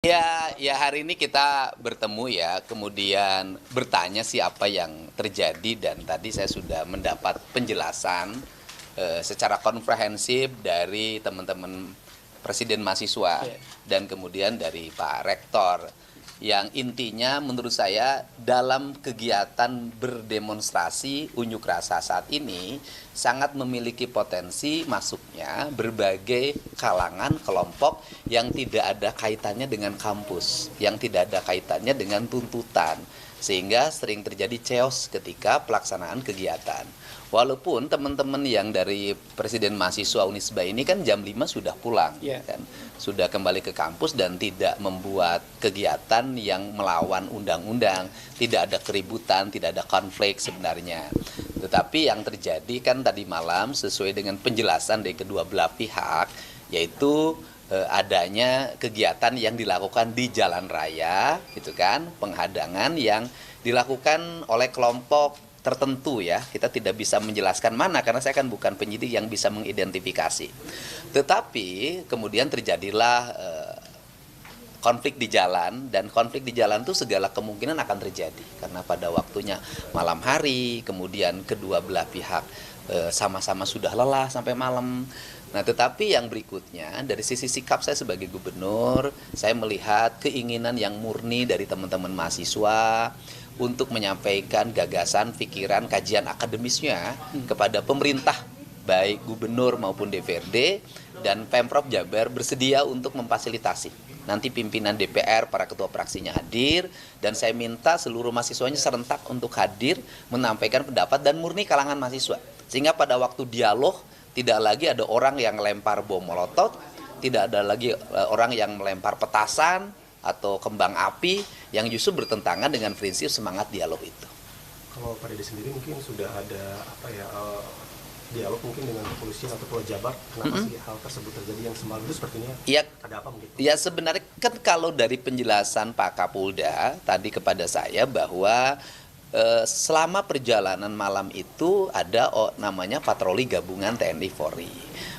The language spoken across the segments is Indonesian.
Ya hari ini kita bertemu ya, kemudian bertanya sih apa yang terjadi dan tadi saya sudah mendapat penjelasan secara komprehensif dari teman-teman Presiden mahasiswa dan kemudian dari Pak Rektor. Yang intinya menurut saya dalam kegiatan berdemonstrasi unjuk rasa saat ini sangat memiliki potensi masuknya berbagai kalangan kelompok yang tidak ada kaitannya dengan kampus, yang tidak ada kaitannya dengan tuntutan, sehingga sering terjadi chaos ketika pelaksanaan kegiatan. Walaupun teman-teman yang dari Presiden Mahasiswa Unisba ini kan jam 5 sudah pulang, kan? Sudah kembali ke kampus dan tidak membuat kegiatan yang melawan undang-undang, tidak ada keributan, tidak ada konflik sebenarnya. Tetapi yang terjadi kan tadi malam sesuai dengan penjelasan dari kedua belah pihak, yaitu adanya kegiatan yang dilakukan di jalan raya, gitu kan, penghadangan yang dilakukan oleh kelompok tertentu ya, kita tidak bisa menjelaskan mana karena saya kan bukan penyidik yang bisa mengidentifikasi. Tetapi kemudian terjadilah konflik di jalan, dan konflik di jalan itu segala kemungkinan akan terjadi karena pada waktunya malam hari, kemudian kedua belah pihak sama-sama sudah lelah sampai malam. Nah, tetapi yang berikutnya dari sisi sikap saya sebagai gubernur, saya melihat keinginan yang murni dari teman-teman mahasiswa untuk menyampaikan gagasan, pikiran, kajian akademisnya kepada pemerintah, baik gubernur maupun DPRD, dan Pemprov Jabar bersedia untuk memfasilitasi. Nanti pimpinan DPR, para ketua fraksinya hadir, dan saya minta seluruh mahasiswanya serentak untuk hadir, menyampaikan pendapat dan murni kalangan mahasiswa. Sehingga pada waktu dialog, tidak lagi ada orang yang melempar bom molotov, tidak ada lagi orang yang melempar petasan, atau kembang api yang justru bertentangan dengan prinsip semangat dialog itu. Kalau Pak Dede sendiri mungkin sudah ada dialog mungkin dengan kepolisian atau Polda Jabar, kenapa sih hal tersebut terjadi yang semalam itu sepertinya ada apa mungkin? Ya sebenarnya kan kalau dari penjelasan Pak Kapolda tadi kepada saya bahwa selama perjalanan malam itu ada namanya patroli gabungan TNI Polri.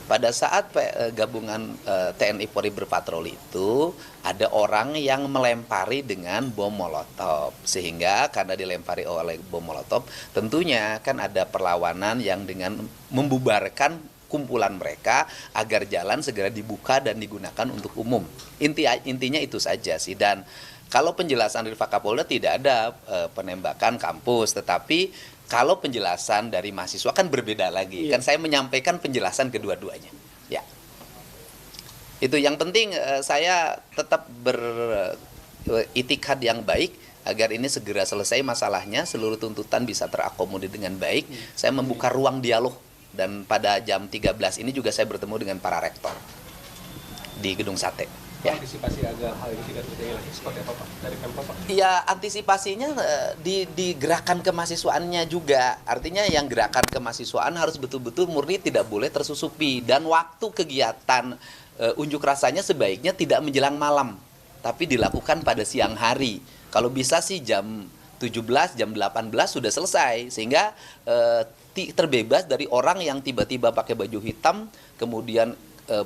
Pada saat gabungan TNI Polri berpatroli itu ada orang yang melempari dengan bom molotov, sehingga karena dilempari oleh bom molotov tentunya kan ada perlawanan yang dengan membubarkan kumpulan mereka agar jalan segera dibuka dan digunakan untuk umum. Intinya itu saja sih. Dan kalau penjelasan dari Pak Kapolda tidak ada penembakan kampus, tetapi kalau penjelasan dari mahasiswa kan berbeda lagi. Kan saya menyampaikan penjelasan kedua-duanya. Ya. Itu yang penting saya tetap beritikad yang baik agar ini segera selesai masalahnya, seluruh tuntutan bisa terakomodir dengan baik. Saya membuka ruang dialog dan pada jam 13 ini juga saya bertemu dengan para rektor di Gedung Sate. Ya. Antisipasi agar hal ini tidak terjadi lagi seperti apa Pak dari Pemprov Pak? Ya antisipasinya di gerakan kemahasiswaannya juga. Artinya yang gerakan kemahasiswaan harus betul-betul murni, tidak boleh tersusupi. Dan waktu kegiatan unjuk rasanya sebaiknya tidak menjelang malam, tapi dilakukan pada siang hari. Kalau bisa sih jam 17, jam 18 sudah selesai. Sehingga terbebas dari orang yang tiba-tiba pakai baju hitam, kemudian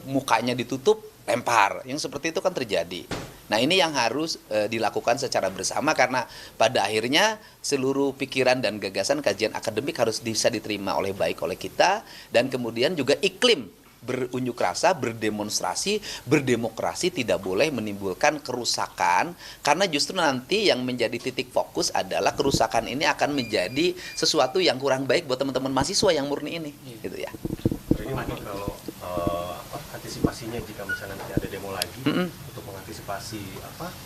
mukanya ditutup, lempar, yang seperti itu kan terjadi. Nah ini yang harus dilakukan secara bersama karena pada akhirnya seluruh pikiran dan gagasan kajian akademik harus bisa diterima oleh kita dan kemudian juga iklim berunjuk rasa, berdemonstrasi, berdemokrasi tidak boleh menimbulkan kerusakan karena justru nanti yang menjadi titik fokus adalah kerusakan ini akan menjadi sesuatu yang kurang baik buat teman-teman mahasiswa yang murni ini, gitu ya. Ini mungkin kalau antisipasinya jika misalnya nanti ada demo lagi untuk mengantisipasi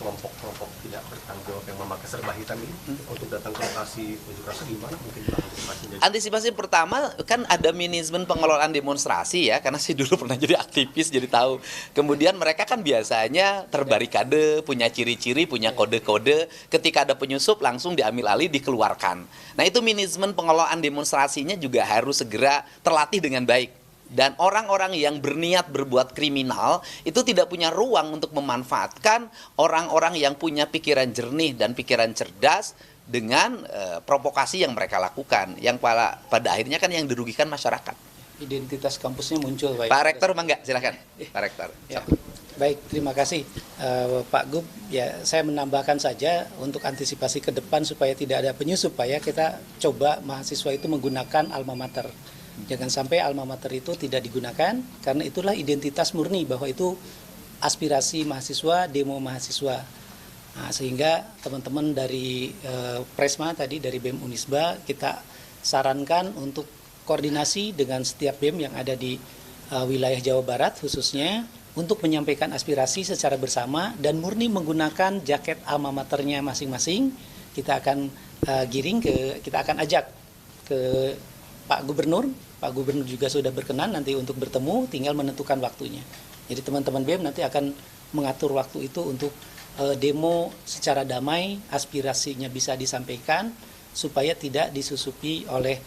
kelompok-kelompok tidak bertanggung jawab yang memakai serba hitam ini untuk datang ke lokasi unjuk rasa gimana mungkin antisipasinya? Antisipasi pertama kan ada manajemen pengelolaan demonstrasi ya, karena saya dulu pernah jadi aktivis jadi tahu. Kemudian mereka kan biasanya terbarikade, punya ciri-ciri, punya kode-kode, ketika ada penyusup langsung diambil alih, dikeluarkan. Nah itu manajemen pengelolaan demonstrasinya juga harus segera terlatih dengan baik. Dan orang-orang yang berniat berbuat kriminal itu tidak punya ruang untuk memanfaatkan orang-orang yang punya pikiran jernih dan pikiran cerdas dengan provokasi yang mereka lakukan. Yang pada akhirnya kan yang dirugikan masyarakat. Identitas kampusnya muncul, Pak. Pak Rektor, mangga, silakan. Pak Rektor. Ya. Baik, terima kasih Pak Gub. Ya, saya menambahkan saja untuk antisipasi ke depan supaya tidak ada penyusup, Pak ya. Kita coba mahasiswa itu menggunakan alma mater. Jangan sampai alma mater itu tidak digunakan karena itulah identitas murni bahwa itu aspirasi mahasiswa, demo mahasiswa. Nah, sehingga teman-teman dari Presma tadi dari BEM Unisba kita sarankan untuk koordinasi dengan setiap BEM yang ada di wilayah Jawa Barat khususnya untuk menyampaikan aspirasi secara bersama dan murni menggunakan jaket alma maternya masing-masing. Kita akan kita akan ajak ke Pak Gubernur. Pak Gubernur juga sudah berkenan nanti untuk bertemu, tinggal menentukan waktunya. Jadi teman-teman BEM nanti akan mengatur waktu itu untuk demo secara damai, aspirasinya bisa disampaikan supaya tidak disusupi oleh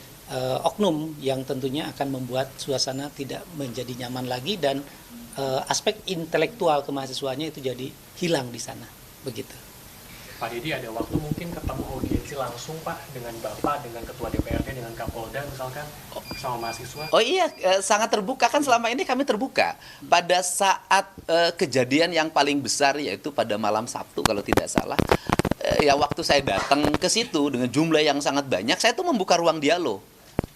oknum yang tentunya akan membuat suasana tidak menjadi nyaman lagi dan aspek intelektual kemahasiswaannya itu jadi hilang di sana, begitu. Pak Didi, ada waktu mungkin ketemu audiensi langsung Pak dengan Bapak, dengan Ketua DPRD, dengan Kapolda misalkan sama mahasiswa? Oh iya, sangat terbuka, kan selama ini kami terbuka. Pada saat kejadian yang paling besar yaitu pada malam Sabtu kalau tidak salah, ya waktu saya datang ke situ dengan jumlah yang sangat banyak, saya tuh membuka ruang dialog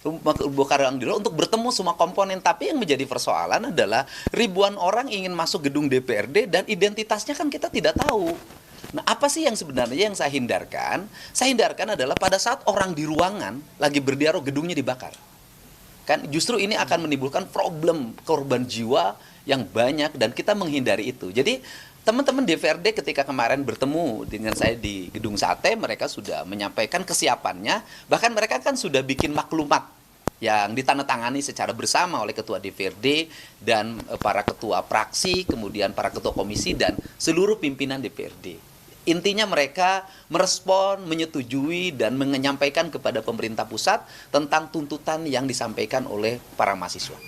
untuk bertemu semua komponen. Tapi yang menjadi persoalan adalah ribuan orang ingin masuk gedung DPRD dan identitasnya kan kita tidak tahu. Nah, apa sih yang sebenarnya yang saya hindarkan? Saya hindarkan adalah pada saat orang di ruangan lagi berdialog, gedungnya dibakar. Kan justru ini akan menimbulkan problem korban jiwa yang banyak dan kita menghindari itu. Jadi teman-teman DPRD ketika kemarin bertemu dengan saya di Gedung Sate, mereka sudah menyampaikan kesiapannya, bahkan mereka kan sudah bikin maklumat yang ditandatangani secara bersama oleh Ketua DPRD dan para ketua fraksi, kemudian para ketua komisi dan seluruh pimpinan DPRD. Intinya mereka merespon, menyetujui dan menyampaikan kepada pemerintah pusat tentang tuntutan yang disampaikan oleh para mahasiswa.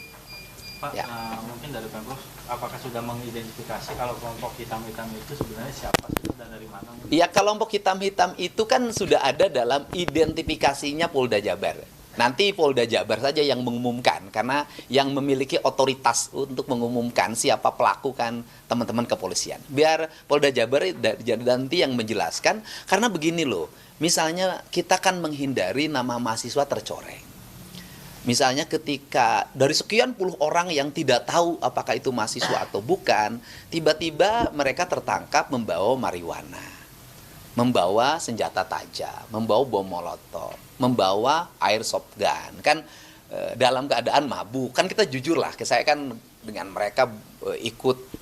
Pak, Ya. Mungkin dari Pemprov, apakah sudah mengidentifikasi kalau kelompok hitam-hitam itu sebenarnya siapa sih dan dari mana? Ya, kelompok hitam-hitam itu kan sudah ada dalam identifikasinya Polda Jabar. Nanti Polda Jabar saja yang mengumumkan, karena yang memiliki otoritas untuk mengumumkan siapa pelaku kan teman-teman kepolisian. Biar Polda Jabar nanti yang menjelaskan, karena begini loh, misalnya kita kan menghindari nama mahasiswa tercoreng. Misalnya ketika dari sekian puluh orang yang tidak tahu apakah itu mahasiswa atau bukan, tiba-tiba mereka tertangkap membawa marijuana, membawa senjata tajam, membawa bom molotov, membawa airsoft gun, kan dalam keadaan mabuk. Kan kita jujur lah, saya kan dengan mereka ikut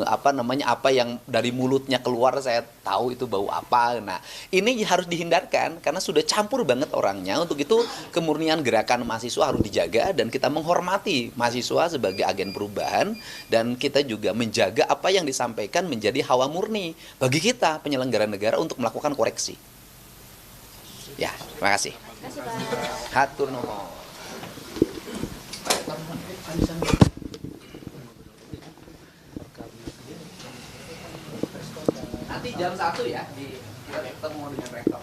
apa yang dari mulutnya keluar saya tahu itu bau apa. Nah, ini harus dihindarkan karena sudah campur banget orangnya. Untuk itu kemurnian gerakan mahasiswa harus dijaga dan kita menghormati mahasiswa sebagai agen perubahan dan kita juga menjaga apa yang disampaikan menjadi hawa murni bagi kita penyelenggara negara untuk melakukan koreksi. Ya, terima kasih. Hatur nuhun. Nanti jam 1 ya kita ketemu dengan rektor.